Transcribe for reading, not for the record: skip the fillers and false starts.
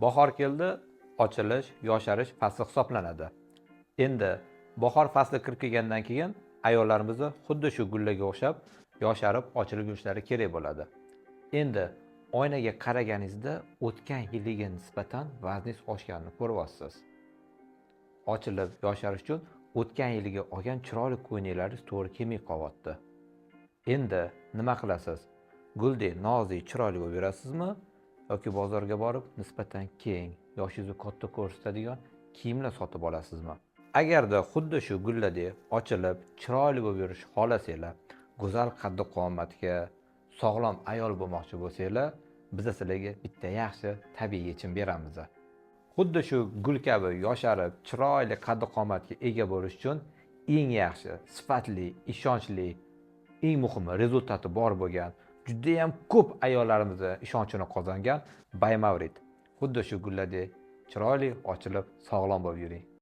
Bahor keldi, ochilish, yosharish fasli hisoblanadi. Endi bahor fasli kirib kelgandan keyin ayollarimiz xuddi shu gullaga o'xshab yosharib, ochilib yurishlari kerak bo'ladi. Endi oynaga qaraganingizda o'tgan yiliga nisbatan vazningiz oshganini ko'ryapsiz. Ochilib, yosharish uchun o'tgan yiliga olgan chiroyli ko'ylaklaringiz to'g'ri kelmay qolyapti. Endi nima qilasiz? Guldek nozik, chiroyli bo'lib yurasizmi yoki bozorga borib nisbatan keng, yoshingizni katta ko'rsatadigan kiyimlar sotib olasizmi? Agarda xuddi shu gulladek ochilib, chiroyli bo'lib yurishni xohlasanglar, go'zal qaddi qomatga, sog'lom ayol bo'lmoqchi bo'lsanglar, biz sizlarga bitta yaxshi tabiiy yechim beramiz. Xuddi shu gul kabi yosharib, chiroyli qaddi qomatga ega bo'lish uchun eng yaxshi, sifatli, ishonchli, eng muhimi rezultati bor bo'lgan, juda ham ko'p ayollarimizni ishonchini qozongan Baymavrid. Xuddi shu gulladek chiroyli, ochilib, sog'lom bo'lib yuring.